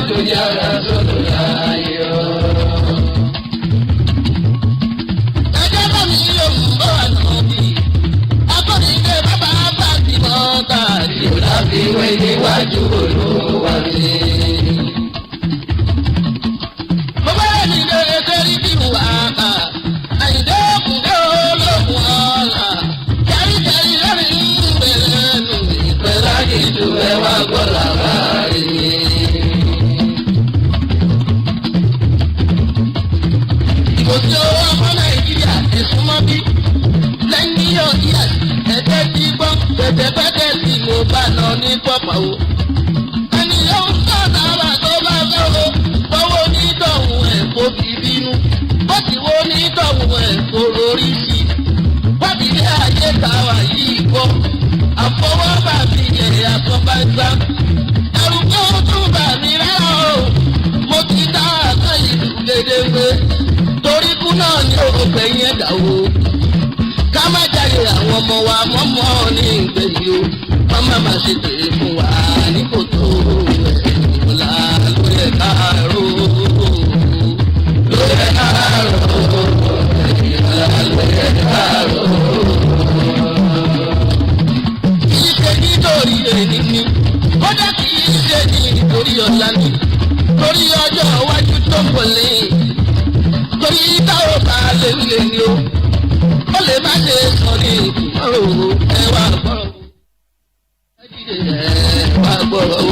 tó yára sọ́dọ̀ láyọ̀. ẹjẹ́ bá mi yóò mú bọ́ àná bí akọ́nìdé bàbá bá ti mọ́ tàbí ò láfiwé níwájú olúwa mi. mo bá ẹni lè tẹ́rí bí wà á àyíndé òkùnkẹ́ olóògùn ọ̀la kẹ́ríkẹ́rí lórí ìbẹ̀rẹ̀ nù ìpẹ́lá kìtù ẹwà gbọ́dọ̀ bá rí. ìbò tí ó wá fún nàìjíríà ti súnmọ́ bí lẹ́yìn ọ̀dí ẹ̀jẹ̀ ti gbọ́ pẹ̀tẹ̀pẹ̀tẹ̀ tí mo bá lọ ní pọ̀pọ̀ o. ẹni yóò sọ̀tà wà tó bá sọ̀rọ̀ bọ́wọ́ onítọ̀hún ẹ̀ kó fi bínú bó ti wo onítọ̀hún ẹ̀ kó lórí sí i. wọ́n ti lé ayé ta wà yìí kọ́ àfọwọ́bà mi yẹ̀ àfọ̀bàgbà. ẹ̀rù kó tún bà mí rárá o mo ti dá àtọ̀ ìlú gédéńgbé torí kú náà ní òkè yẹn dà o. ká má jáde àwọn ọmọ wa mọ́mọ́ ní ìgbẹ̀yìn o wọ́n má má ṣe tèrè fún wa ní kòtò ẹ̀ẹ́dùnmọ́lá lórí ẹ̀ka àárò lórí ẹ̀ka àárò lórí ẹ̀ka àárò. kì í ṣe nítorí èyí ni kódà kì í ṣe nítorí ọ̀la ni torí ọjọ́ iwájú tó ń bọ̀ lẹ́yìn torí táwọn bá lè lè ní o ó lè má ṣe sọ ní ìkùmọ̀rò ẹ wá gbọ́rọ̀ ẹ jíde ẹ wá gbọ́rọ̀ o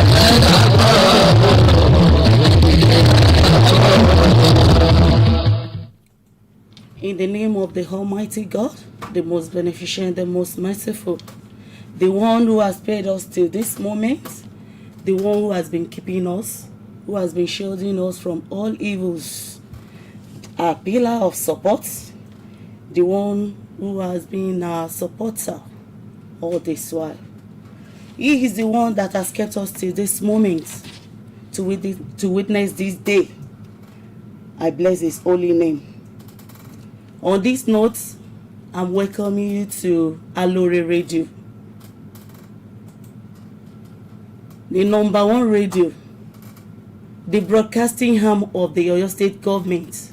ẹ wá gbọ́rọ̀. In the name of the Almighty God, the most beneficent, the most merciful, the one who has spared us till this moment, the one who has been keeping us, who has been shielding us from all evils, our pillar of support, the one who has been our supporter all this while. He is the one that has kept us till this moment to witness this day. I bless his holy name. On this note, I'm welcoming you to Alore Radio, the #1 radio, the broadcasting arm of the Oyo State government.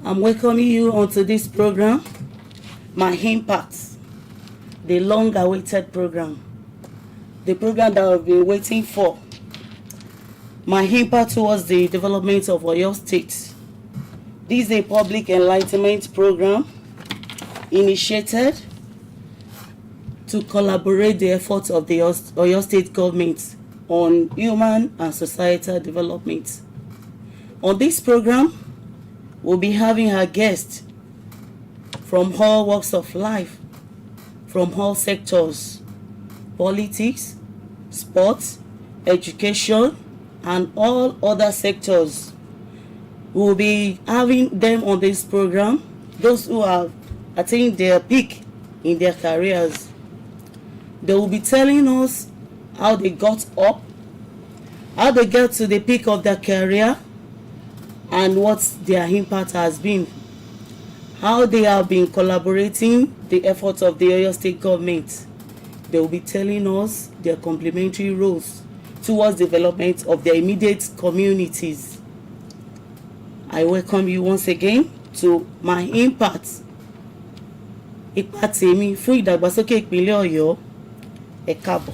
I'm welcoming you onto this program, My Impact, the long-awaited program, the program that we've been waiting for. My Impact towards the development of Oyo State. This is a public enlightenment program initiated to collaborate the efforts of the Oyo State government on human and societal development. On this program, we'll be having our guests from all walks of life, from all sectors, politics, sports, education, and all other sectors. We'll be having them on this program, those who have attained their peak in their careers. They will be telling us how they got up, how they got to the peak of their career, and what their impact has been, how they have been collaborating the efforts of the Oyo State government. They will be telling us their complementary roles towards development of their immediate communities. I welcome you once again to My Impact. Ipa tèmi fún ìdàgbàsókè ìpínlẹ̀ Ọ̀yọ́. Ẹ káàbọ̀.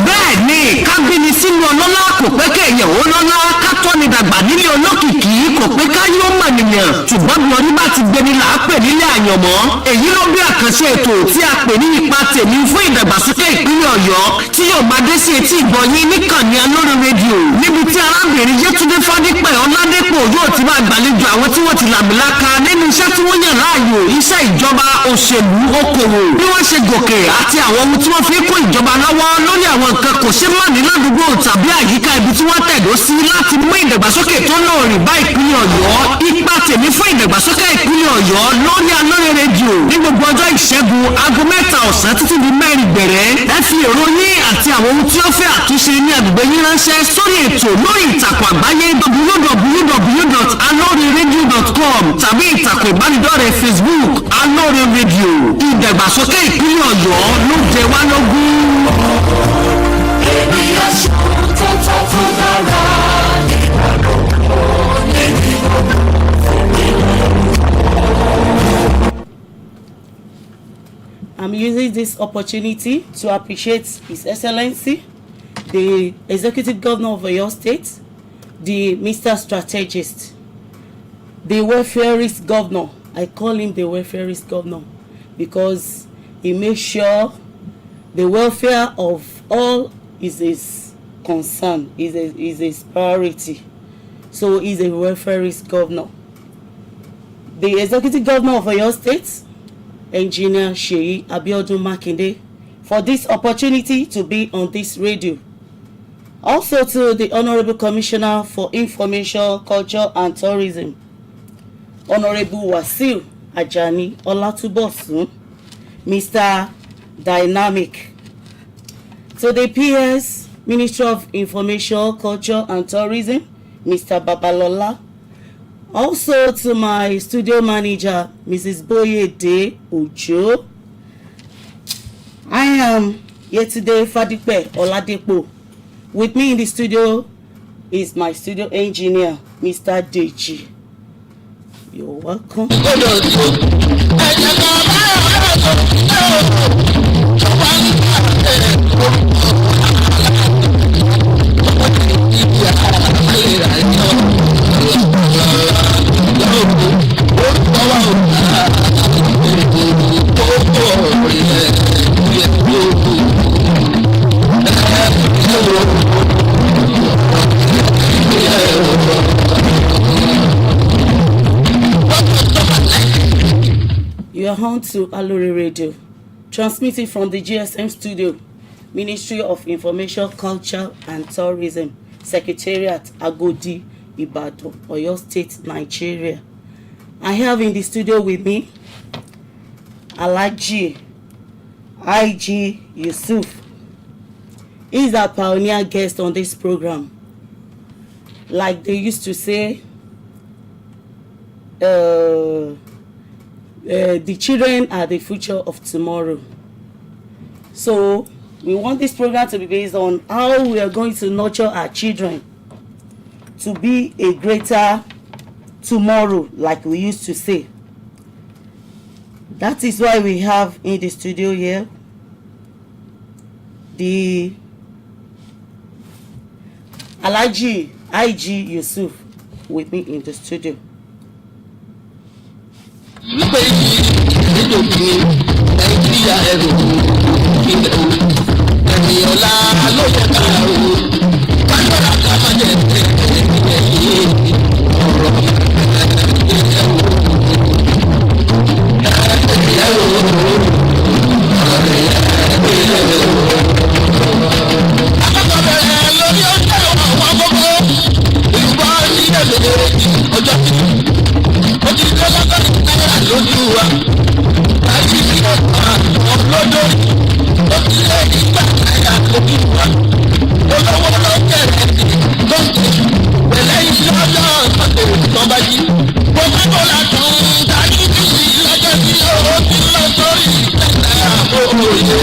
bẹ́ẹ̀ ni kábíni sínú ọlọ́lá kò pé kéèyàn ó lọ́lá ká tọ́ni dàgbà nílé olókìkí kò pé ká yóò mọ̀ nìyàn ṣùgbọ́n bí orí bá ti gbéni là á pè nílé àyànmọ́ èyí ló bí àkànṣe ètò tí a pè ní ipa tèmi fún ìdàgbàsókè ìpínlẹ̀ Ọ̀yọ́ tí yóò máa dé sí etí ìgbọ̀nyín níkànnì Alore rédíò níbi tí arábìnrin Yétúndé Fádípẹ̀ Ọládépò yóò ti máa gbàlejò àwọn tí wọ́n ti làmìlaka nínú iṣẹ́ tí wọ́n yàn láàyò iṣẹ́ ìjọba òṣèlú okòwò bí wọ́n ṣe gòkè àti àwọn ohun tí wọ́n fi kó ìjọba lọ́wọ́ lórí àwọn nǹkan kò ṣe mọ́ ní ládùúgbò tàbí àyíká ibi tí wọ́n tẹ̀dó sí láti mú ìdàgbàsókè tó lóòrìn bá ìpínlẹ̀ Ọ̀yọ́. Ipa tèmi fún ìdàgbàsókè ìpínlẹ̀ Ọ̀yọ́ lórí Alore rédíò ní gbogbo ọjọ́ ìṣẹ́gun aago 3 ọ̀sán títí di 4 gbẹ̀rẹ̀. Ẹ fi èrò yín àti àwọn ohun tí ó fẹ́ àtúnṣe ní agbègbè yín ránṣẹ́ sórí ètò lórí ìtàkùn àgbáyé www.aloreradio.com tàbí ìtàkùn ìbánidọ́rẹ̀ẹ́ Facebook Alore rédíò. Ìdàgbàsókè ìpínlẹ̀ Ọ̀yọ́ ló jẹ wá lógún. Ènìyàn ṣùgbọ́n tó dára nígbà gbogbo níbi gbogbo fún mi. I'm using this opportunity to appreciate His Excellency, the Executive Governor of Oyo State, the Mr. Strategist, the welfareist governor. I call him the welfareist governor because he makes sure the welfare of all is his concern, is his priority. So he's a welfareist governor. The Executive Governor of Oyo State, Engineer Seyi Abiodun Makinde, for this opportunity to be on this radio. Also to the Honorable Commissioner for Information, Culture and Tourism, Honorable Wasiu Ajani Olatubosun, Mr. Dynamic. To the PS, Ministry of Information, Culture and Tourism, Mr. Babalola. Also to my studio manager, Mrs. Boyede Ojo. I am here today, Fadipe Oladepo. With me in the studio is my studio engineer, Mr. Deji. You're welcome. You are on to Alore Radio, transmitting from the GSM studio, Ministry of Information, Culture and Tourism, Secretariat, Agodi, Ibadan, Oyo State, Nigeria. I have in the studio with me Alhaji IG Yusuf. He is a pioneer guest on this program. Like they used to say, the children are the future of tomorrow. So we want this program to be based on how we are going to nurture our children to be a greater tomorrow, like we used to say. That is why we have in the studio here the Alhaji IG Yusuf with me in the studio. Nàìjíríà ẹrù ìpínlẹ̀ òun ẹ̀yìn ọ̀la ló yẹ ká o kájọ́ra ká má jẹ́ ìpínlẹ̀ yìí ọ̀rọ̀ ìpínlẹ̀ òun ìpínlẹ̀ òun ìpínlẹ̀ òun. Akọ́kọ́ bẹ̀rẹ̀ lórí ọjọ́ àwọn akọ́kọ́ ìlúbọ̀ ní ẹ̀lẹ́dẹ̀ ọjọ́ kìíní ó ti dé lọ́gọ́rùn-ún náírà lójú wa. Ọlọ́dọ̀ ó ti lé nígbà náírà lójú wa. Olówó ló kẹ̀rẹ̀ sí lóṣù pẹ̀lẹ́ ìṣọ́jọ́ ọ̀sẹ̀ ìjọba yìí. Gbogbo la tún dájú bí lọ́jọ́ tí ó ti lọ sórí ìtẹ̀lẹ̀ àbò òye.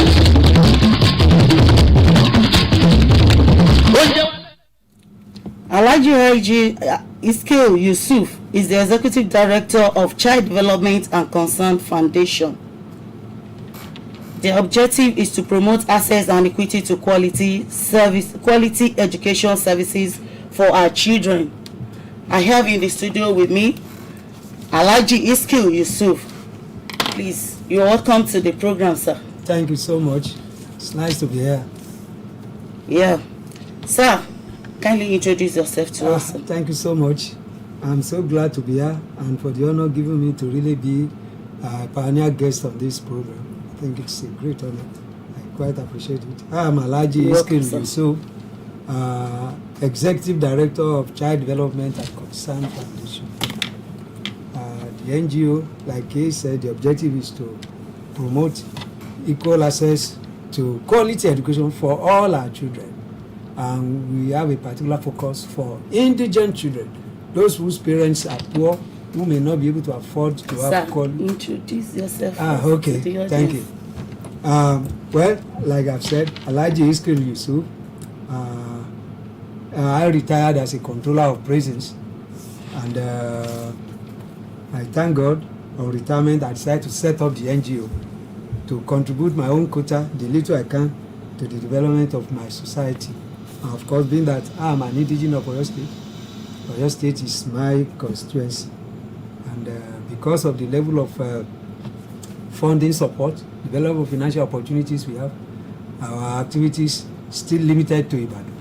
Alhaji Iskil Yusuf is the Executive Director of Child Development and Concern Foundation. The objective is to promote access and equity to quality education services for our children. I have in the studio with me Alhaji Iskil Yusuf. Please, you're welcome to the program, sir. Thank you so much. It's nice to be here. Yeah. Sir, kindly introduce yourself to us. Thank you so much. I'm so glad to be here and for the honor given me to really be a pioneer guest of this program. I think it's a great honor. I quite appreciate it. I am Alhaji Iskil Yusuf, Executive Director of Child Development and Concern Foundation. The NGO, like Kay said, the objective is to promote equal access to quality education for all our children. And we have a particular focus for indigent children, those whose parents are poor, who may not be able to afford to have Sir, introduce yourself. okay, to the thank you. audience. Well, like I've said, Alhaji Iskil Yusuf, I retired as a controller of prisons, and I thank God on retirement I decided to set up the NGO to contribute my own quota, the little I can, to the development of my society. And of course, being that I am an indigenous of Oyo State is my constituency. And because of the level of funding support, development of financial opportunities we have, our activities still limited to Ibadan.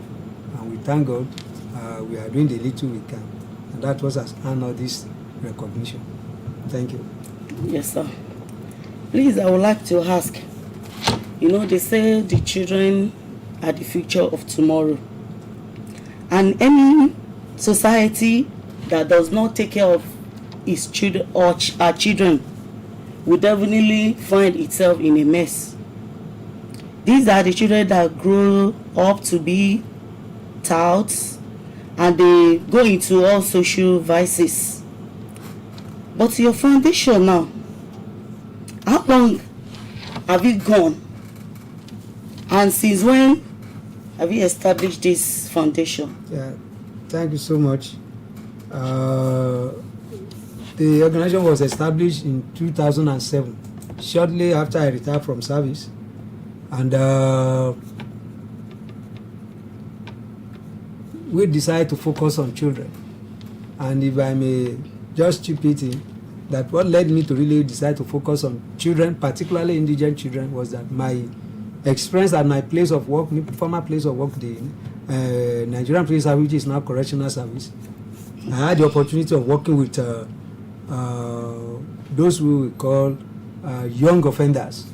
And we thank God we are doing the little we can. And that was has earned this recognition. Thank you. Yes, sir. Please, I would like to ask, they say the children are the future of tomorrow. And any society that does not take care of its children or our children will definitely find itself in a mess. These are the children that grow up to be touts and they go into all social vices. But your foundation now, how long have you gone? And since when have you established this foundation? Yeah, thank you so much. The organization was established in 2007, shortly after I retired from service. And we decided to focus on children. And if I may just chip it in, that what led me to really decide to focus on children, particularly indigent children, was that my experience at my place of work, former place of work, the Nigerian Police Service, which is now Correctional Service, I had the opportunity of working with those who we call young offenders.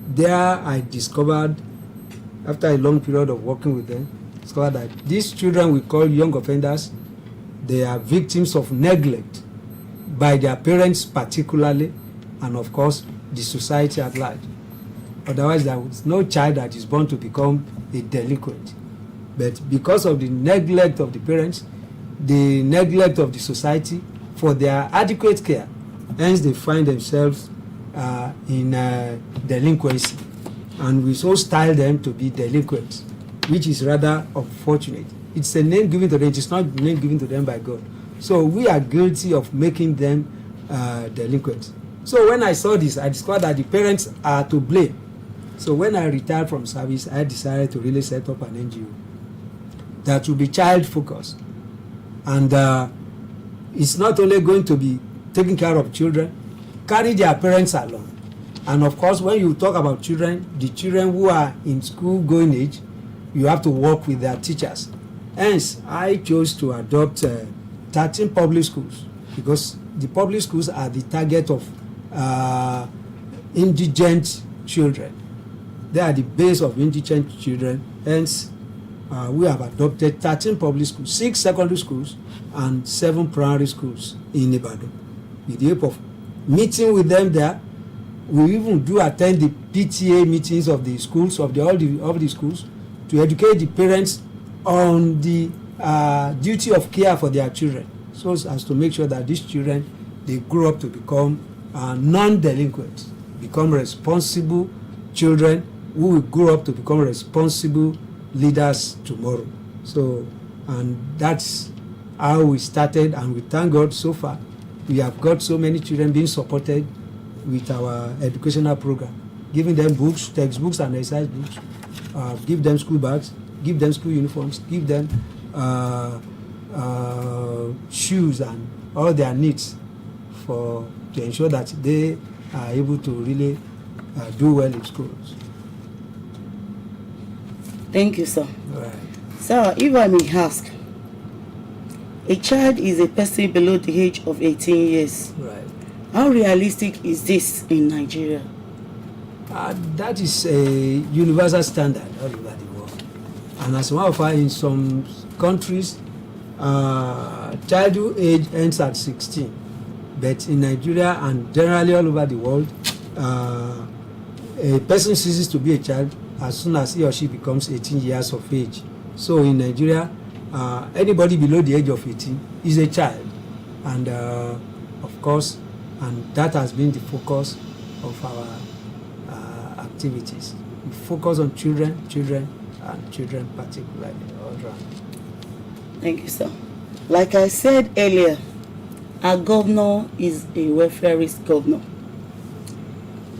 There I discovered, after a long period of working with them, discovered that these children we call young offenders, they are victims of neglect by their parents particularly, and of course the society at large. Otherwise there is no child that is born to become a delinquent. But because of the neglect of the parents, the neglect of the society for their adequate care, hence they find themselves in delinquency. And we so style them to be delinquents, which is rather unfortunate. It's a name given to them, it is not a name given to them by God. So we are guilty of making them delinquents. So when I saw this, I discovered that the parents are to blame. So when I retired from service, I decided to really set up an NGO that will be child focused. And it's not only going to be taking care of children, carry their parents along. And of course, when you talk about children, the children who are in school going age, you have to work with their teachers. Hence, I chose to adopt 13 public schools because the public schools are the target of indigent children. They are the base of indigent children. Hence, we have adopted 13 public schools, 6 secondary schools, and 7 primary schools in Ibadan. With the help of meeting with them there, we even do attend the PTA meetings of the schools, of the schools, to educate the parents on the duty of care for their children, so as to make sure that these children, they grow up to become non-delinquent, become responsible children who will grow up to become responsible leaders tomorrow. So, and that's how we started, and we thank God so far. We have got so many children being supported with our educational program, giving them books, textbooks and exercise books, give them school bags, give them school uniforms, give them shoes and all their needs to ensure that they are able to really do well in schools. Thank you, sir. All right. Sir, if I may ask, a child is a person below the age of 18 years. Right. How realistic is this in Nigeria? That is a universal standard all over the world. And as a matter of fact, in some countries, childhood age ends at 16. but in Nigeria and generally all over the world, a person ceases to be a child as soon as he or she becomes 18 years of age. So in Nigeria, anybody below the age of 18 is a child, and of course, and that has been the focus of our activities. We focus on children, and children particularly all around. Thank you, sir. Like I said earlier, our governor is a welfareist governor.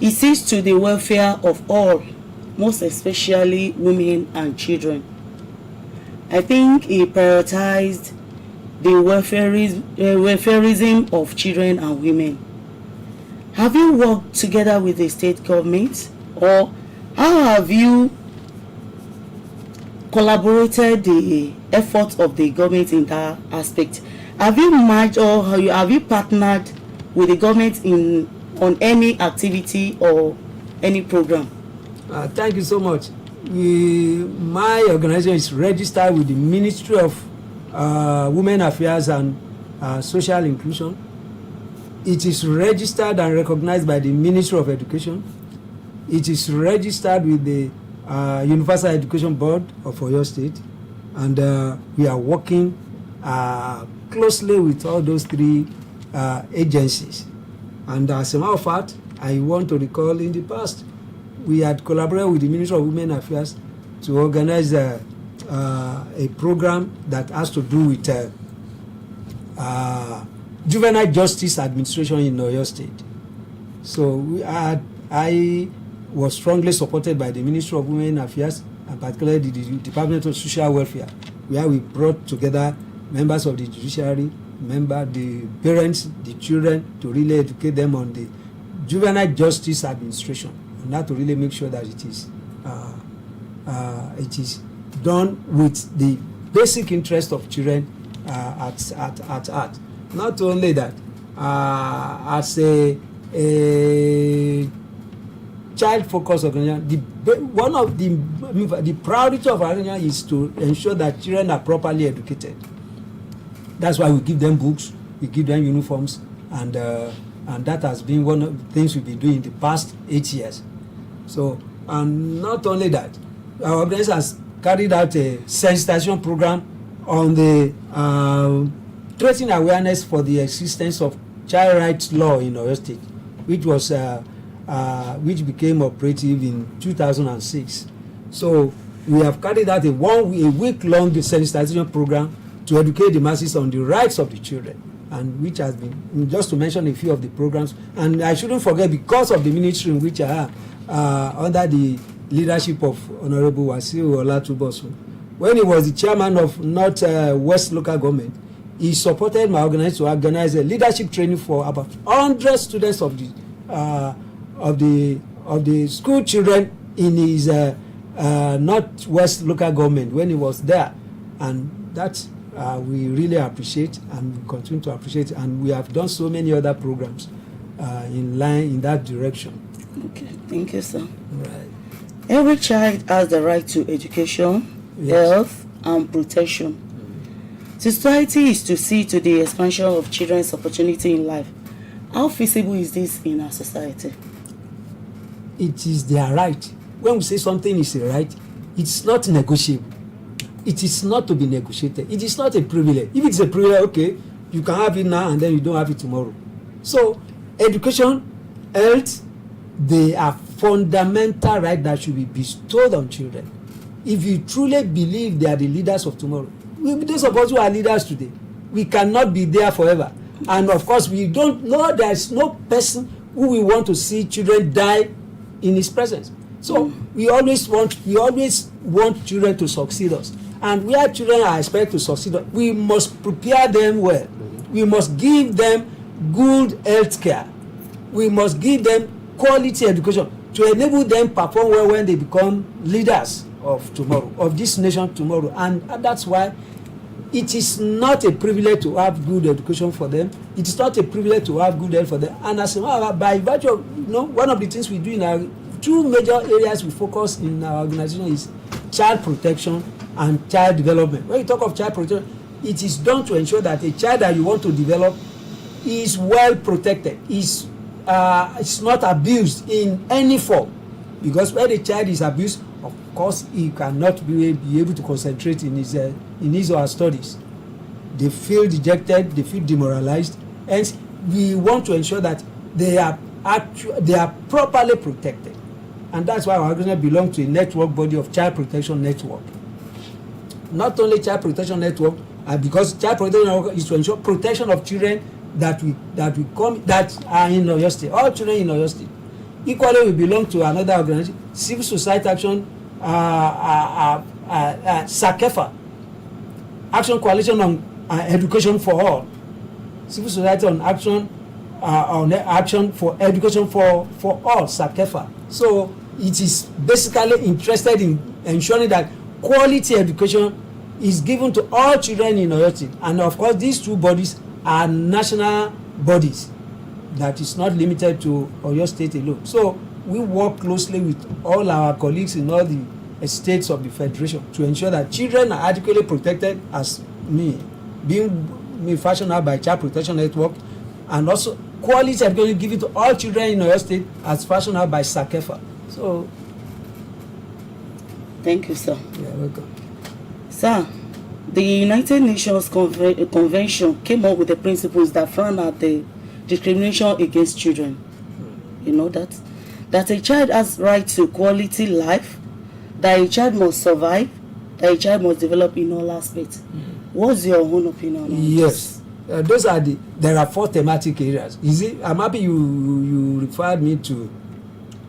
He sees to the welfare of all, most especially women and children. I think he prioritized the welfareism of children and women. Have you worked together with the state government, or how have you collaborated the efforts of the government in that aspect? Have you merged or have you partnered with the government on any activity or any program? Thank you so much. My organization is registered with the Ministry of Women Affairs and Social Inclusion. It is registered and recognized by the Ministry of Education. It is registered with the Universal Education Board of Oyo State, and we are working closely with all those three agencies. And as a matter of fact, I want to recall in the past, we had collaborated with the Ministry of Women Affairs to organize a program that has to do with juvenile justice administration in Oyo State. So I was strongly supported by the Ministry of Women Affairs, and particularly the Department of Social Welfare, where we brought together members of the judiciary, the parents, the children, to really educate them on the juvenile justice administration, and that to really make sure that it is done with the basic interest of children at heart. Not only that, as a child-focused organization, one of the priority of our organization is to ensure that children are properly educated. That's why we give them books, we give them uniforms, and that has been one of the things we've been doing in the past 8 years. So, and not only that, our organization has carried out a sensitization program on the creating awareness for the existence of child rights law in Oyo State, which became operative in 2006. So we have carried out a week-long sensitization program to educate the masses on the rights of the children, and which has been, just to mention a few of the programs. And I shouldn't forget, because of the ministry in which I am, under the leadership of Honorable Wasiu Olatubosun, when he was the chairman of North West Local Government, he supported my organization to organize a leadership training for about 100 students of the school children in his North West Local Government when he was there, and that we really appreciate, and we continue to appreciate, and we have done so many other programs in line in that direction. Okay, thank you, sir. Right. Every child has the right to education, Yes. health, and protection. Society is to see to the expansion of children's opportunity in life. How feasible is this in our society? It is their right. When we say something is a right, it's not negotiable. It is not to be negotiated. It is not a privilege. If it's a privilege, okay, you can have it now and then you don't have it tomorrow. So, education, health, they are fundamental rights that should be bestowed on children. If you truly believe they are the leaders of tomorrow, those of us who are leaders today, we cannot be there forever. And of course, we don't know, there is no person who will want to see children die in his presence. So we always want children to succeed us. And where children are expected to succeed us, we must prepare them well. We must give them good health care. We must give them quality education to enable them perform well when they become leaders of tomorrow, of this nation tomorrow. And that's why it is not a privilege to have good education for them. It is not a privilege to have good health for them. And as a matter of, by virtue of, one of the things we do in our two major areas we focus in our organization is child protection and child development. When you talk of child protection, it is done to ensure that a child that you want to develop is well protected, is not abused in any form, because when a child is abused, of course he cannot be able to concentrate in his or her studies. They feel dejected, they feel demoralized. Hence we want to ensure that they are properly protected, and that's why our organization belongs to a network body of Child Protection Network. Not only Child Protection Network, because Child Protection Network is to ensure protection of children that are in Oyo State, all children in Oyo State. Equally, we belong to another organization, Civil Society Action, SACEFA, Action Coalition on Education for All, Civil Society on Action for Education for All, SACEFA. So it is basically interested in ensuring that quality education is given to all children in Oyo State. And of course, these two bodies are national bodies that is not limited to Oyo State alone. So we work closely with all our colleagues in all the states of the Federation to ensure that children are adequately protected, as being fashioned out by Child Protection Network, and also quality education given to all children in Oyo State as fashioned out by SACEFA. So, thank you, sir. you're welcome. Sir, the United Nations Convention came up with the principles that frown at the discrimination against children. You know that a child has right to quality life, that a child must survive, that a child must develop in all aspects. What's your own opinion on Yes, there are 4 thematic areas. I'm happy you referred me to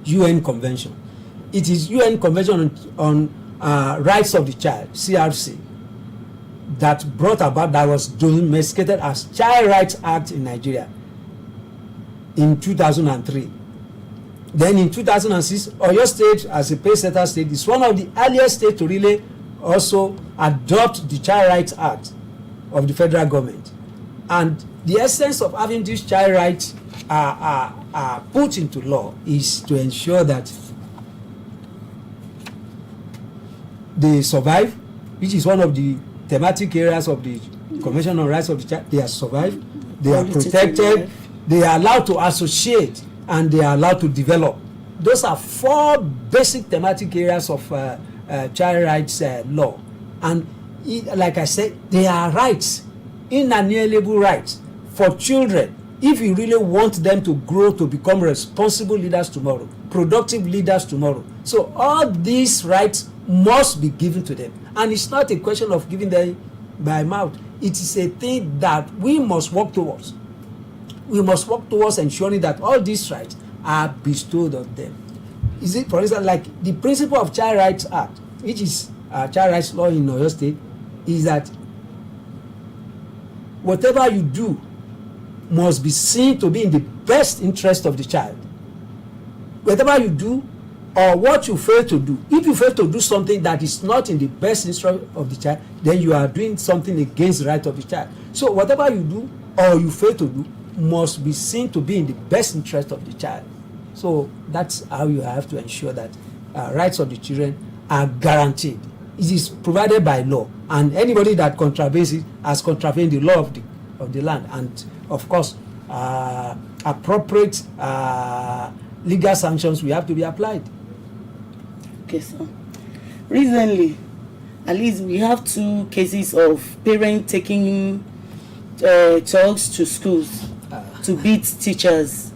UN Convention. It is UN Convention on Rights of the Child, CRC, that was domesticated as Child Rights Act in Nigeria in 2003. Then in 2006, Oyo State, as a pace-setter state, is one of the earliest states to really also adopt the Child Rights Act of the federal government. And the essence of having these child rights are put into law is to ensure that they survive, which is one of the thematic areas of the Convention on Rights of the Child. They are survived, they are protected, they are allowed to associate, and they are allowed to develop. Those are 4 basic thematic areas of child rights law. And like I said, they are rights, inalienable rights for children if you really want them to grow to become responsible leaders tomorrow, productive leaders tomorrow. So all these rights must be given to them. And it's not a question of giving them by mouth. It is a thing that we must work towards. We must work towards ensuring that all these rights are bestowed on them. Is it, for instance, like the principle of Child Rights Act, which is child rights law in Oyo State, is that whatever you do must be seen to be in the best interest of the child. Whatever you do or what you fail to do, if you fail to do something that is not in the best interest of the child, then you are doing something against the right of the child. So whatever you do or you fail to do must be seen to be in the best interest of the child. So that's how you have to ensure that rights of the children are guaranteed. It is provided by law, and anybody that contravenes it has contravened the law of the land, and of course appropriate legal sanctions will have to be applied. Okay, so recently, at least we have 2 cases of parents taking dogs to schools to beat teachers.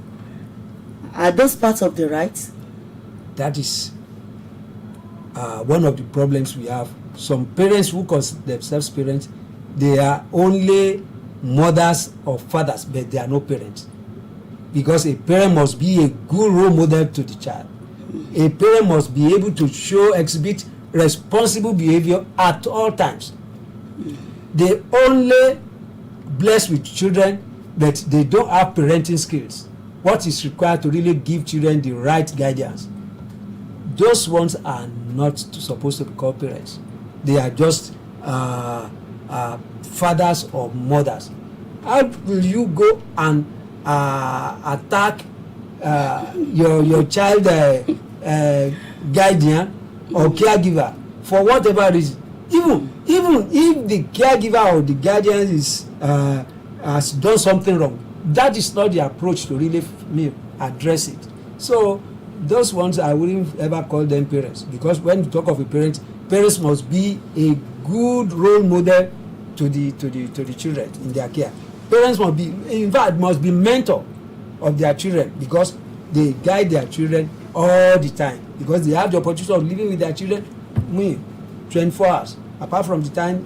Are those parts of the rights? That is one of the problems we have. Some parents who consider themselves parents, they are only mothers or fathers, but they are no parents. Because a parent must be a good role model to the child. A parent must be able to exhibit responsible behavior at all times. They only blessed with children, but they don't have parenting skills. What is required to really give children the right guidance? Those ones are not supposed to be called parents. They are just fathers or mothers. How will you go and attack your child guardian or caregiver for whatever reason? Even if the caregiver or the guardian has done something wrong, that is not the approach to really address it. So those ones I wouldn't ever call them parents, because when you talk of a parent, parents must be a good role model to the children in their care. Parents must be, in fact, must be mentor of their children, because they guide their children all the time, because they have the opportunity of living with their children 24 hours, apart from the time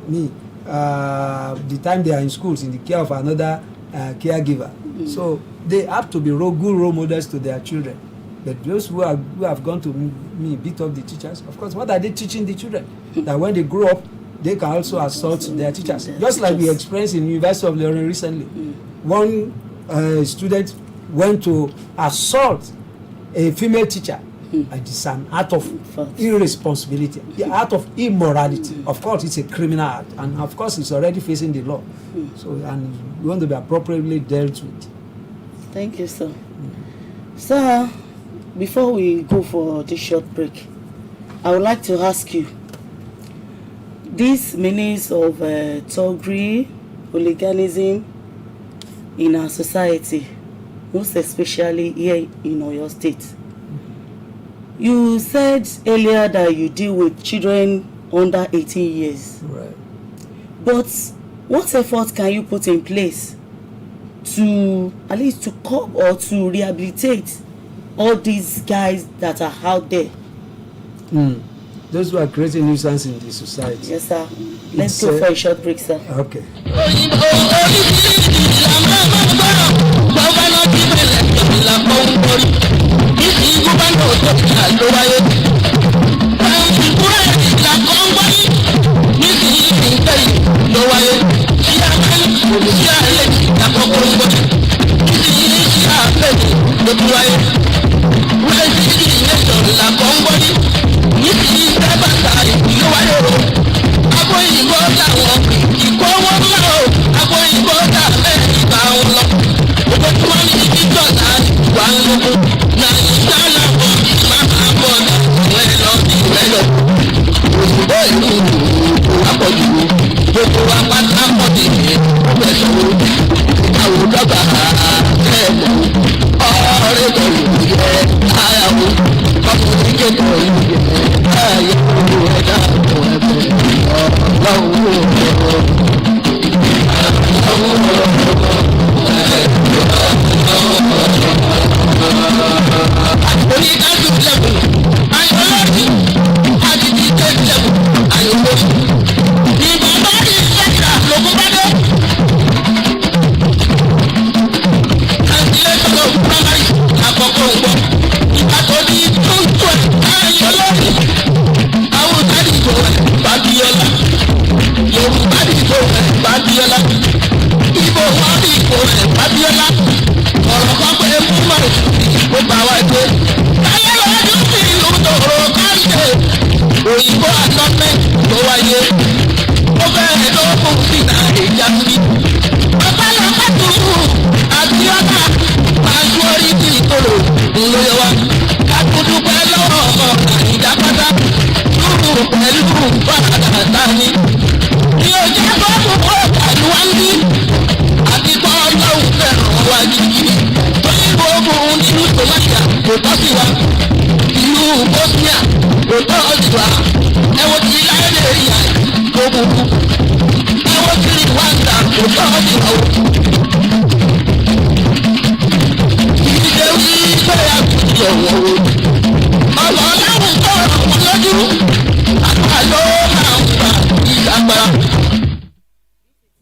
the time they are in schools in the care of another caregiver. So they have to be good role models to their children. But those who have gone to beat up the teachers, of course, what are they teaching the children? That when they grow up, they can also assault their teachers. Just like we experienced in University of Lebanon recently. One student went to assault a female teacher. It's an act of irresponsibility, the act of immorality. Of course, it's a criminal act, and of course, it's already facing the law. So, and we want to be appropriately dealt with. Thank you, sir. Sir, before we go for this short break, I would like to ask you, these meanings of thuggery, hooliganism in our society, most especially here in Oyo State. You said earlier that you deal with children under 18 years. Right. But what effort can you put in place to at least to curb or to rehabilitate all these guys that are out there? Those who are creating nuisance in the society. Yes, sir. Let's go for a short break, sir. Okay.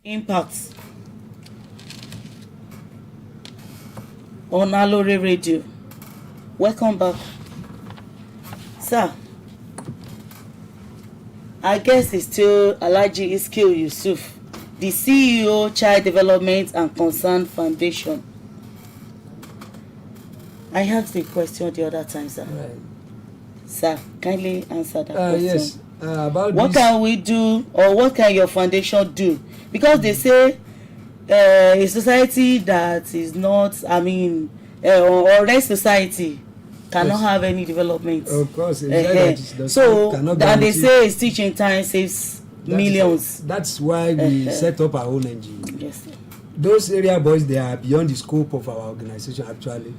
Impact on Alore Radio. Welcome back, sir. I guess it's still Alhaji Iskil Yusuf, the CEO, Child Development and Concern Foundation. I asked the question the other time, sir. Right. Sir, kindly answer that question. Yes. About What this, can we do, or what can your foundation do? Because they say a society that is not, or a society cannot have any development. of course, cannot So, and they guarantee. say it's teaching time saves millions. That's why we set up our own NGO. Yes, sir. those area boys, they are beyond the scope of our organization actually.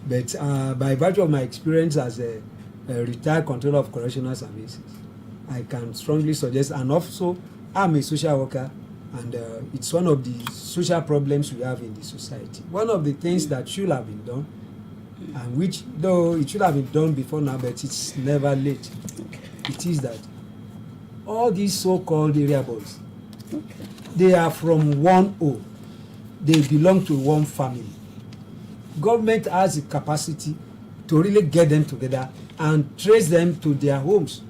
But by virtue of my experience as a retired controller of correctional services, I can strongly suggest, and also I'm a social worker, and it's one of the social problems we have in the society. One of the things that should have been done, and which though it should have been done before now, but it's never late. It is that all these so-called area boys, they are from one home. They belong to one family. Government has the capacity to really get them together and trace them to their homes,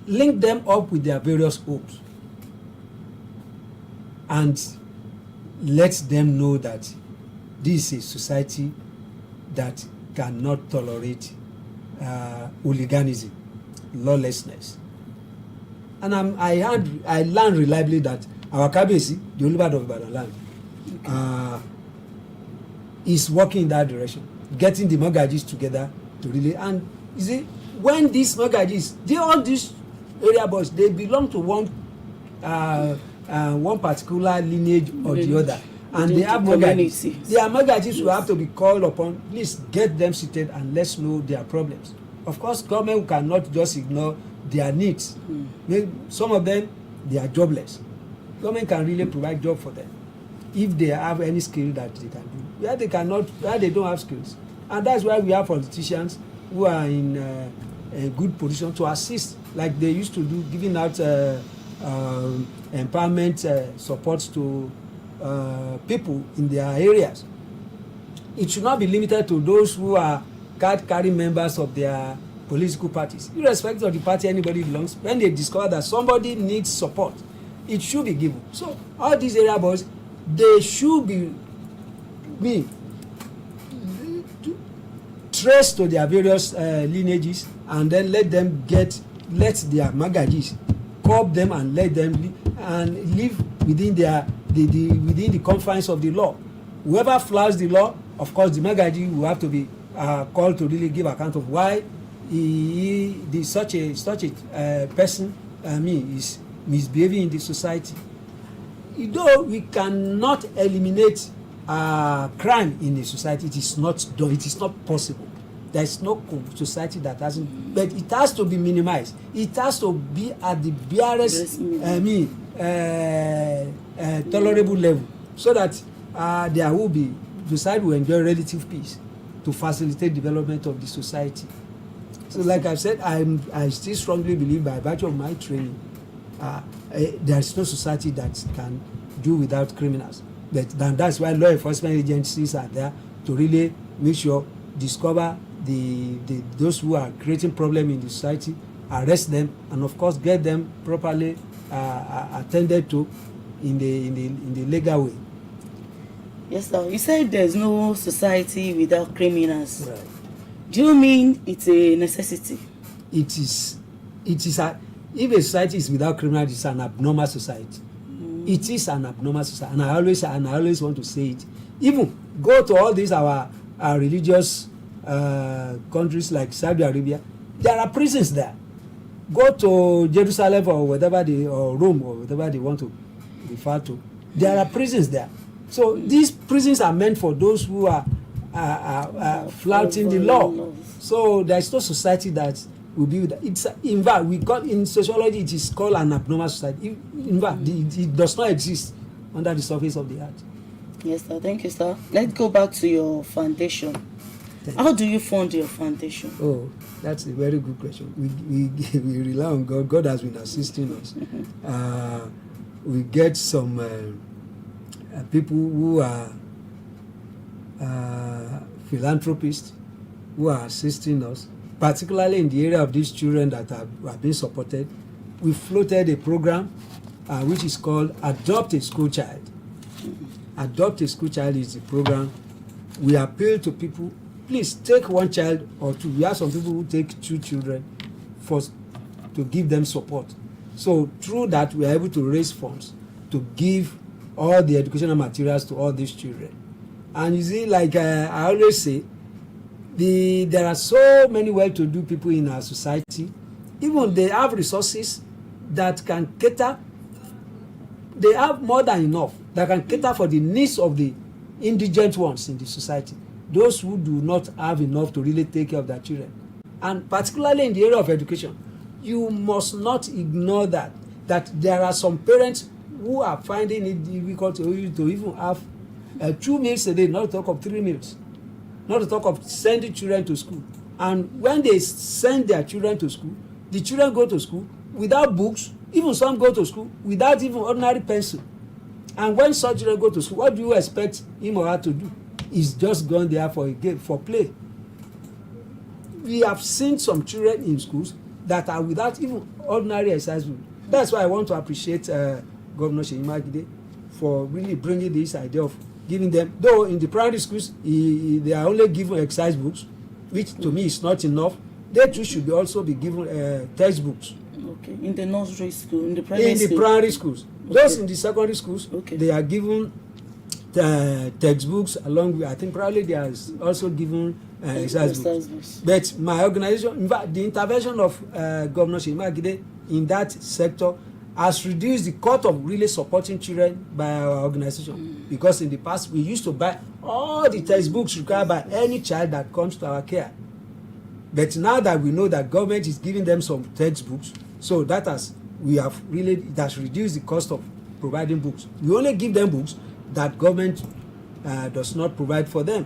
link them up with their various homes, and let them know that this is a society that cannot tolerate hooliganism, lawlessness. And I learned reliably that our Kabiyesi, the Olúbàdàn of Ìbàdàn land, is working in that direction, getting the Magajis together to really. And you see, when these Magajis, all these area boys, they belong to one particular lineage or the other, and they have Magajis. Their Magajis will have to be called upon. Please get them seated and let's know their problems. Of course, government cannot just ignore their needs. Some of them, they are jobless. Government can really provide job for them if they have any skill that they can do. Where they cannot, where they don't have skills, and that's why we have politicians who are in a good position to assist, like they used to do, giving out empowerment supports to people in their areas. It should not be limited to those who are card-carrying members of their political parties, irrespective of the party anybody belongs. When they discover that somebody needs support, it should be given. So all these area boys, they should be traced to their various lineages, and then let their Magajis curb them and let them live within within the confines of the law. Whoever flouts the law, of course, the Magaji will have to be called to really give account of why such a person is misbehaving in the society. Though we cannot eliminate crime in the society, it is not done. It is not possible. There is no society that hasn't, but it has to be minimized. It has to be at the barest, tolerable level, so that there will be, the society will enjoy relative peace to facilitate development of the society. So, like I said, I still strongly believe, by virtue of my training, there is no society that can do without criminals. But then that's why law enforcement agencies are there to really make sure, discover those who are creating problem in the society, arrest them, and of course get them properly attended to in the legal way. Yes, sir. You said there's no society without criminals. Right. Do you mean it's a necessity? It is if a society is without criminals, it's an abnormal society. It is an abnormal society, and I always want to say it. Even go to all these our religious countries like Saudi Arabia, there are prisons there. Go to Jerusalem or Rome or whatever they want to refer to, there are prisons there. So these prisons are meant for those who are flouting the law. So there is no society that will be with that. It's in fact, in sociology it is called an abnormal society. In fact, it does not exist under the surface of the earth. Yes, sir. Thank you, sir. Let's go back to your foundation. How do you fund your foundation? Oh, that's a very good question. We rely on God. God has been assisting us. We get some people who are philanthropists who are assisting us, particularly in the area of these children that have been supported. We floated a program which is called Adopt a School Child. Adopt a School Child is the program. We appeal to people, please take one child or two. We have some people who take 2 children to give them support. So through that, we are able to raise funds to give all the educational materials to all these children. And you see, like I always say, there are so many well-to-do people in our society. Even they have resources that can cater. They have more than enough that can cater for the needs of the indigent ones in the society, those who do not have enough to really take care of their children. And particularly in the area of education, you must not ignore that there are some parents who are finding it difficult to even have 2 meals a day, not to talk of 3 meals, not to talk of sending children to school. And when they send their children to school, the children go to school without books. Even some go to school without even ordinary pencil. And when such children go to school, what do you expect him or her to do? He's just gone there for a game, for play. We have seen some children in schools that are without even ordinary exercise book. That's why I want to appreciate Governor Seyi Makinde for really bringing this idea of giving them, though in the primary schools they are only given exercise books, which to me is not enough. They too should also be given textbooks. Okay, in the nursery school, in the primary school. In the primary schools. Okay. Those in the secondary schools, okay, they are given textbooks along with, I think probably they are also given exercise books. But my organization, in fact, the intervention of Governor Seyi Makinde in that sector has reduced the cost of really supporting children by our organization. Because in the past, we used to buy all the textbooks required by any child that comes to our care. But now that we know that government is giving them some textbooks, so that has it has reduced the cost of providing books. We only give them books that government does not provide for them.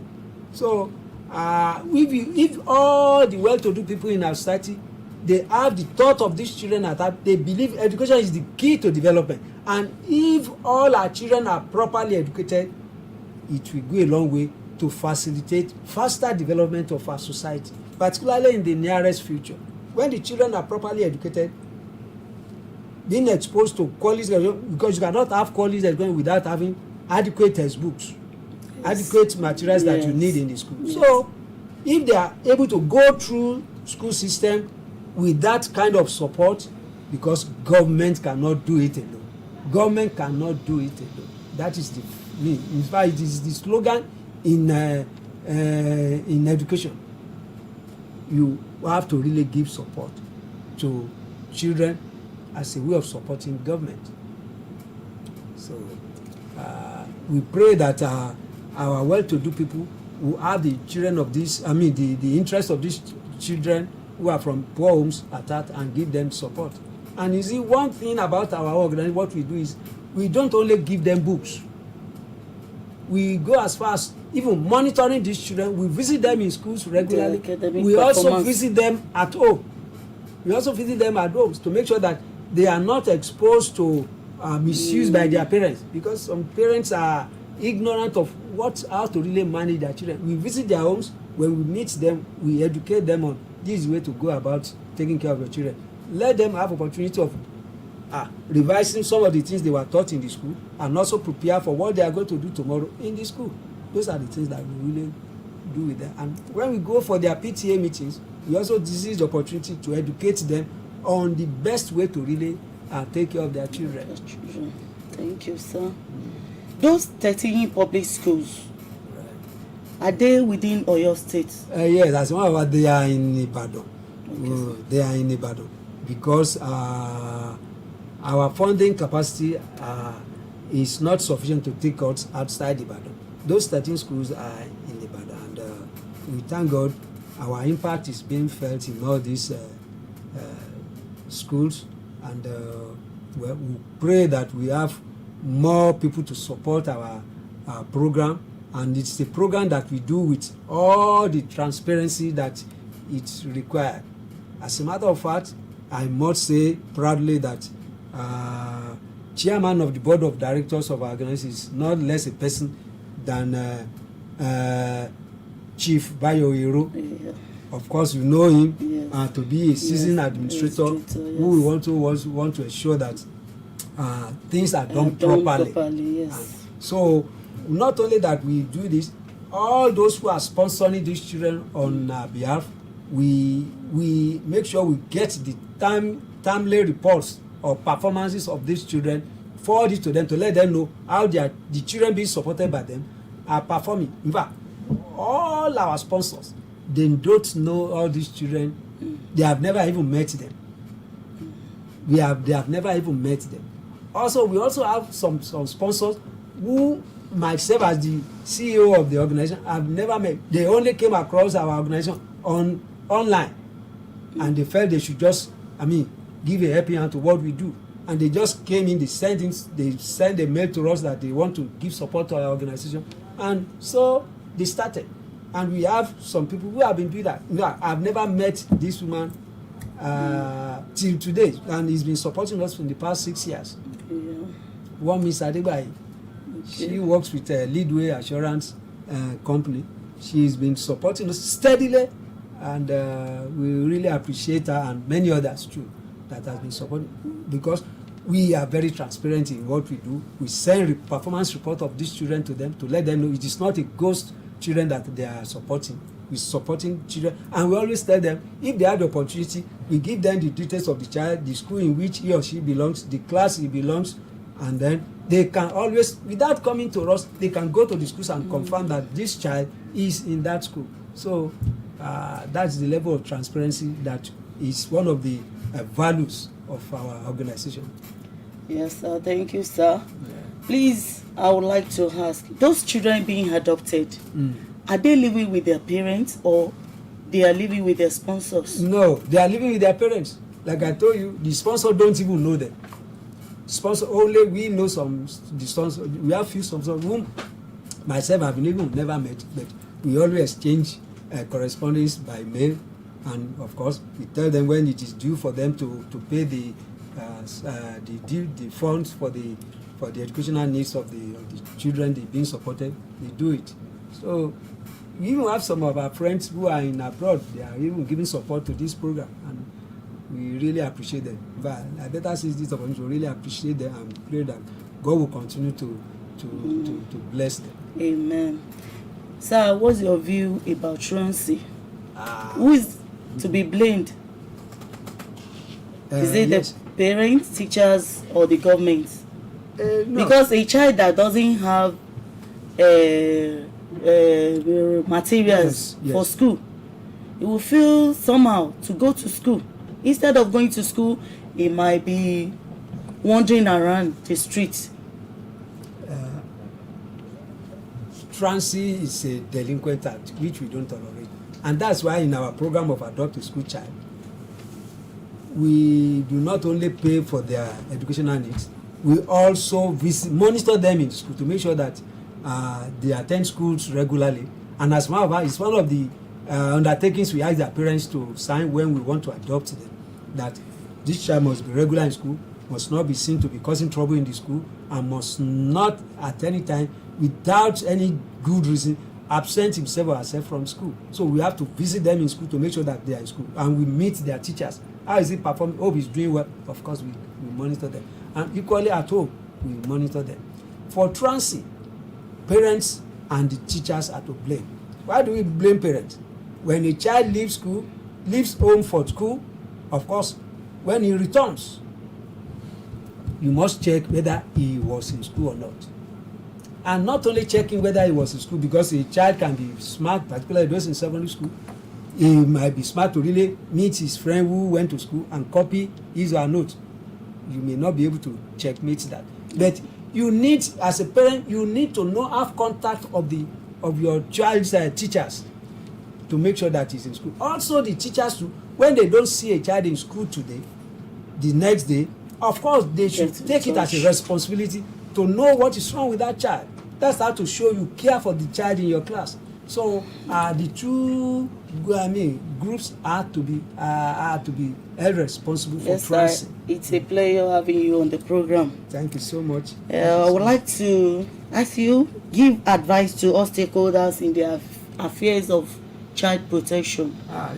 So if all the well-to-do people in our society, they have the thought of these children at heart, they believe education is the key to development, and if all our children are properly educated, it will go a long way to facilitate faster development of our society, particularly in the nearest future. When the children are properly educated, being exposed to quality education, because you cannot have quality education without having adequate textbooks, adequate materials that you need in the school. So if they are able to go through school system with that kind of support, because government cannot do it alone. Government cannot do it alone. That is the mean. In fact, it is the slogan in education. You have to really give support to children as a way of supporting government. So we pray that our well-to-do people who have the children of this, the interest of these children who are from poor homes at heart, and give them support. And you see, one thing about our organization, what we do is we don't only give them books. We go as far as even monitoring these children. We visit them in schools regularly. We also visit them at home. We also visit them at home to make sure that they are not exposed to misuse by their parents, because some parents are ignorant of how to really manage their children. We visit their homes. When we meet them, we educate them on this is the way to go about taking care of your children. Let them have opportunity of revising some of the things they were taught in the school, and also prepare for what they are going to do tomorrow in the school. Those are the things that we really do with them. And when we go for their PTA meetings, we also seize the opportunity to educate them on the best way to really take care of their children. Thank you, sir. Those 13 public schools, are they within Oyo State? Yes, as one of they are in Ibadan. Okay, they are in Ibadan because our funding capacity is not sufficient to take us outside Ibadan. Those 13 schools are in Ibadan, and we thank God our impact is being felt in all these schools, and we pray that we have more people to support our program, and it's a program that we do with all the transparency that it's required. As a matter of fact, I must say proudly that chairman of the board of directors of our organization is not less a person than Chief Bayo Iro. Yeah. Of course, you know him to be a seasoned Yes, administrator yes. who want to ensure that things are done properly. Yes. So not only that we do this, all those who are sponsoring these children on our behalf, we make sure we get the timely reports or performances of these children, forward it to them to let them know how the children being supported by them are performing. In fact, all our sponsors, they don't know all these children. They have never even met them. They have never even met them. Also, we also have some sponsors who myself as the CEO of the organization have never met. They only came across our organization online, and they felt they should just, give a helping hand to what we do. And they just came in, they sent a mail to us that they want to give support to our organization. And so they started. And we have some people who have been doing that. I've never met this woman till today, and he's been supporting us for the past 6 years. Yeah. One Miss Adebayi. She works with Leadway Assurance Company. She's been supporting us steadily, and we really appreciate her, and many others too that has been supporting, because we are very transparent in what we do. We send performance report of these children to them to let them know it is not a ghost children that they are supporting. We're supporting children, and we always tell them if they have the opportunity, we give them the details of the child, the school in which he or she belongs, the class he belongs, and then they can always, without coming to us, they can go to the schools and confirm that this child is in that school. So that's the level of transparency that is one of the values of our organization. Yes, sir. Thank you, sir. Please, I would like to ask, those children being adopted, are they living with their parents or they are living with their sponsors? No, they are living with their parents. Like I told you, the sponsor don't even know them. Sponsor only, we know some, the sponsor, we have few sponsors whom myself have never met, but we always exchange correspondence by mail, and of course we tell them when it is due for them to pay the funds for the educational needs of the children they being supported. They do it. So we even have some of our friends who are in abroad. They are even giving support to this program, and we really appreciate them. But I better seize this opportunity to really appreciate them and pray that God will continue to bless them. Amen. Sir, what's your view about truancy? Who is to be blamed? Is it yes. the parents, teachers, or the government? No. Because a child that doesn't have materials Yes. for school, he will feel somehow to go to school. Instead of going to school, he might be wandering around the streets. Truancy is a delinquent act which we don't tolerate, and that's why in our program of Adopt a School Child, we do not only pay for their educational needs, we also monitor them in school to make sure that they attend schools regularly. And as one of our, it's one of the undertakings we ask their parents to sign when we want to adopt them, that this child must be regular in school, must not be seen to be causing trouble in the school, and must not at any time, without any good reason, absent himself or herself from school. So we have to visit them in school to make sure that they are in school, and we meet their teachers. How is he performing? Hope he's doing well. Of course, we monitor them, and equally at home we monitor them. For truancy, parents and the teachers are to blame. Why do we blame parents? When a child leaves home for school, of course, when he returns, you must check whether he was in school or not. And not only checking whether he was in school, because a child can be smart, particularly those in secondary school. He might be smart to really meet his friend who went to school and copy his or her note. You may not be able to checkmate that. But you need, as a parent, you need to have contact of your child's teachers to make sure that he's in school. Also, the teachers too, when they don't see a child in school today, the next day, of course, they should take it as a responsibility to know what is wrong with that child. That's how to show you care for the child in your class. So the two groups are to be held responsible for truancy. It's a pleasure having you on the program. Thank you so much. I would like to ask you, give advice to all stakeholders in the affairs of child protection.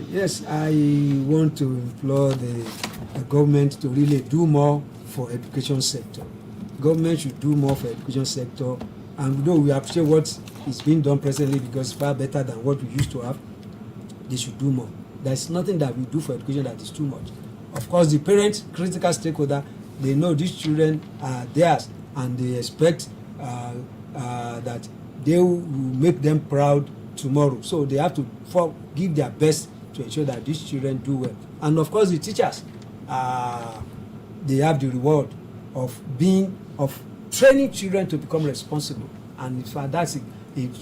Yes, I want to implore the government to really do more for education sector. Government should do more for education sector, and though we appreciate what is being done presently because it's far better than what we used to have, they should do more. There's nothing that we do for education that is too much. Of course, the parents, critical stakeholder, they know these children are theirs, and they expect that they will make them proud tomorrow. So they have to give their best to ensure that these children do well. And of course, the teachers, they have the reward of training children to become responsible, and in fact that's a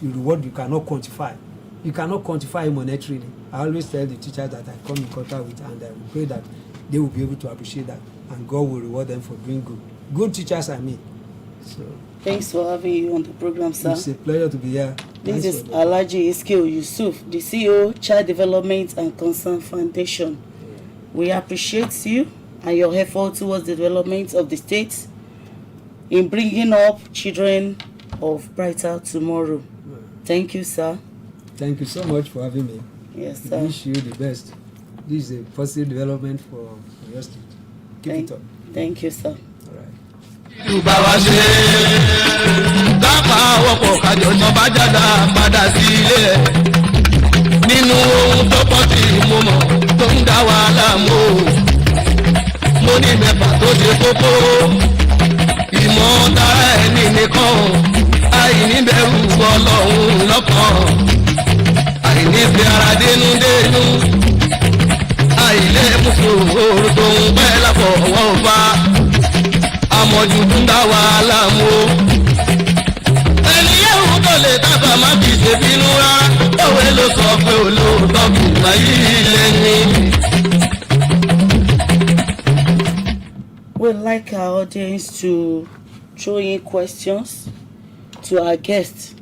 reward you cannot quantify. You cannot quantify monetarily. I always tell the teachers that I come in contact with, and I will pray that they will be able to appreciate that, and God will reward them for doing good. Good teachers, I mean. So thanks for having you on the program, sir. it's a pleasure to be here. This is Alhaji Iskil Yusuf, the CEO, Child Development and Concern Foundation. We appreciate you and your effort towards the development of the state in bringing up children of brighter tomorrow. Thank you, sir. Thank you so much for having me. Yes, I sir. wish you the best. This is a positive development for your state. Keep it up. Thank you, sir. All right. Yorùbá wa ṣe kápá wọ́pọ̀ kájọ tó bá jáda padà sí ilé ẹ̀ nínú ohun tó pọ̀ tí mo mọ̀ tó ń dá wa láàmú mo ní mẹ́fà tó ṣe kókó ìmọ̀ tara ẹni nìkan àìníbẹ̀rù Ọlọ́run lọ́kàn àìníbi ara dénúdénú àìlè mùsùlùmí tó ń pẹ́ láfọwọ́ fa àmọ̀jù tó ń dá wa láàmú. ẹni yẹ́wù tó lè dábà má fi ṣèbínú rárá òwe ló sọ pé olóòótọ́ kì í láyé ilé ní. We'd like our audience to throw in questions to our guest,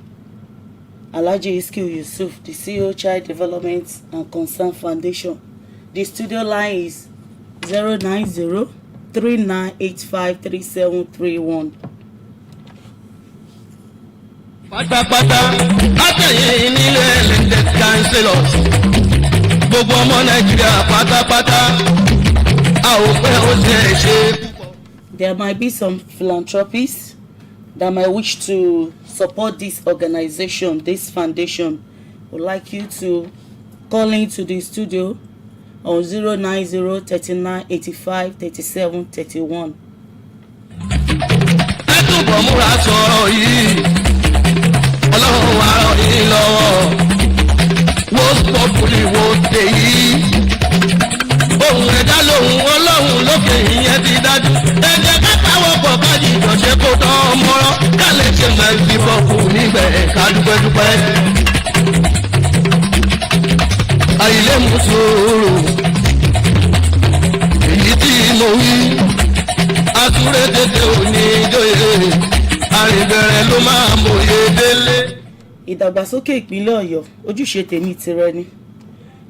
Alhaji Iskil Yusuf, the CEO, Child Development and Concern Foundation. The studio line is 090-3985-3731. pátápátá látẹ̀yìn nílé elected councillors gbogbo ọmọ Nàìjíríà pátápátá a ò pẹ́ ó ṣe é ṣe. There might be some philanthropists that might wish to support this organization, this foundation. Would like you to call into the studio on 090-3985-3731. ẹ túbọ̀ múra sọ̀rọ̀ yìí Ọlọ́run wa ràn yín lọ́wọ́ wo pọ́pùlì wo dé yìí ohun ẹ̀dá lòun Ọlọ́run lókè ìyẹn ti dájú ẹ jẹ́ ká pàwọ́pọ̀ kájí ìjọ̀ṣẹ́ kó tán mọ́rọ́ ká lè ṣe máa fi bọ́ọ̀kù níbẹ̀ ká dúpẹ́dúpẹ́ àìlè mú sòrò èyí tí mo wí àtúrẹ́ tètè òní ìjòyè àrìnbẹ̀rẹ̀ ló máa mòye délé. Ìdàgbàsókè ìpínlẹ̀ Ọ̀yọ́ ojúṣe tèmi tirẹ̀ ni.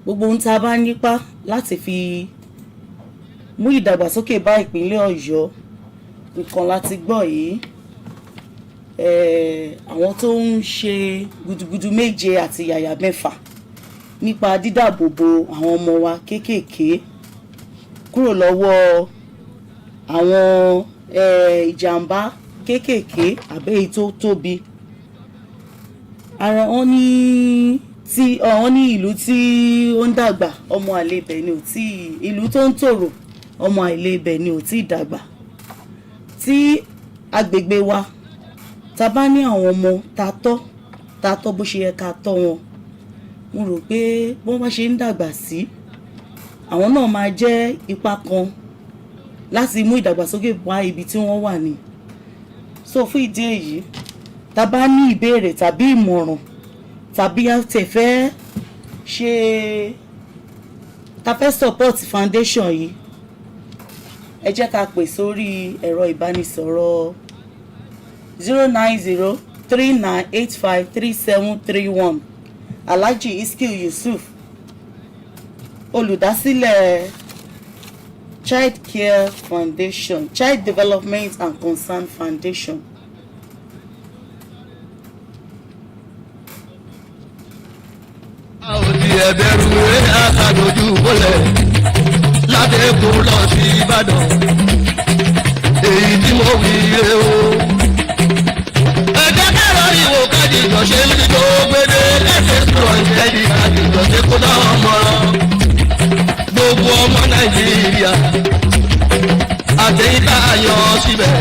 Gbogbo ohun tá a bá nípa láti fi mú ìdàgbàsókè bá ìpínlẹ̀ Ọ̀yọ́ nìkan láti gbọ́ yìí. Àwọn tó ń ṣe gudugudu méje àti yàyà mẹ́fà nípa dídáàbòbò àwọn ọmọ wa kéékèèké kúrò lọ́wọ́ àwọn ìjàmbá kéékèèké àbẹ́yìí tó tóbi. Ara wọn ní ìlú tí ó ń dàgbà ọmọ àlè ibẹ̀ ni ò tí ìlú tó ń tòrò ọmọ àlè ibẹ̀ ni ò tí dàgbà. Tí agbègbè wa ta bá ní àwọn ọmọ ta tọ́ bó ṣe yẹ ká tọ́ wọn, mo rò pé bó bá ṣe ń dàgbà sí àwọn náà máa jẹ́ ipa kan láti mú ìdàgbàsókè bá ibi tí wọ́n wà ní. So fún ìdí èyí tá bá ní ìbéèrè tàbí ìmọ̀ràn tàbí àtẹ̀fẹ́ ṣe tá fẹ́ support foundation yìí ẹ jẹ́ ká pè sórí ẹ̀rọ ìbánisọ̀rọ̀ 090-3985-3731. Alhaji Iskil Yusuf, olùdásílẹ̀ Child Care Foundation, Child Development and Concern Foundation. a ò tiẹ̀ bẹ̀rù rẹ̀ àtàdójú bọ́lẹ̀ láti Èkó lọ sí Ìbàdàn èyí tí mo wí rè o. ẹ̀jẹ̀ kẹ́rọ ìwò kájí ìjọ̀ṣẹ́ ní tó gbédé lẹ́sẹ̀ sọ̀rọ̀ ìjẹ́jì kájí ìjọ̀ṣẹ́ kó dáhùn mọ́rọ́. gbogbo ọmọ Nàìjíríà àtẹ̀yìntà yan síbẹ̀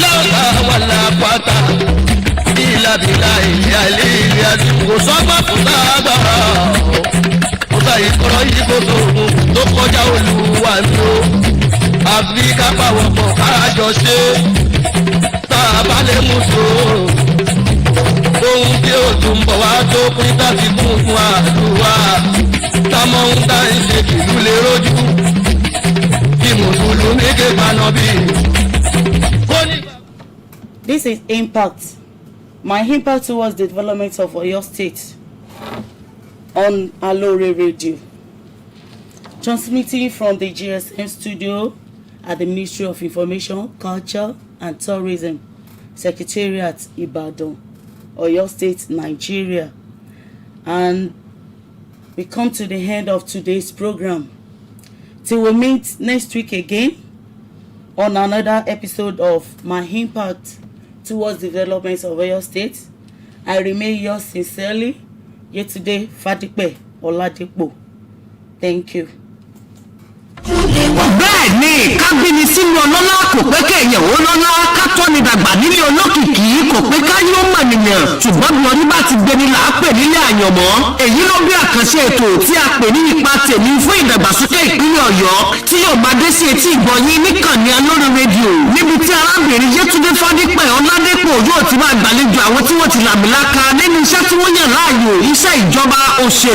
lọ́la wà lápáta bílábílá ìyá ilé ilé àti kò sọ́gbà fún lágbára ó báyìí kọ́rọ́ yìí kó tó ogun tó kọjá Olúwa mi o àfi ká pàwọ́pọ̀ kájọ ṣe bá lè mú so ohun tí ó tún bọ̀ wá tó pín tàbí kún fún àdúrà támọ̀ ń dá ìṣe kìlú lè rójú kí mùsùlùmí ké paná bí. This is impact. My impact towards the development of Oyo State on Alore Radio. Transmitting from the GSM studio at the Ministry of Information, Culture and Tourism, Secretariat, Ibadan, Oyo State, Nigeria. And we come to the end of today's program. Till we meet next week again on another episode of My Impact Towards the Development of Oyo State, I remain yours sincerely, Yetunde Fadipe Oladipo. Thank you. bẹ́ẹ̀ ni kábíni sínú ọlọ́lá kò pé kéèyàn ó lọ́lá ká tọ́ni dàgbà nílé olókìkí kò pé ká yóò mọ̀ nìyàn ṣùgbọ́n bí orí bá ti gbéni là á pè nílé àyànmọ́ èyí ló bí àkànṣe ètò tí a pè ní ipa tèmi fún ìdàgbàsókè ìpínlẹ̀ ọ̀yọ́ tí yóò máa dé sí etí ìgbọ̀nyín níkànnì Alore rédíò níbi tí arábìnrin Yétúndé Fádípẹ̀ Ọládépò yóò ti máa gbàlejò àwọn tí wọ́n ti làmìlaka nínú iṣẹ́ tí wọ́n yàn láàyò iṣẹ́ ìjọba òṣèlú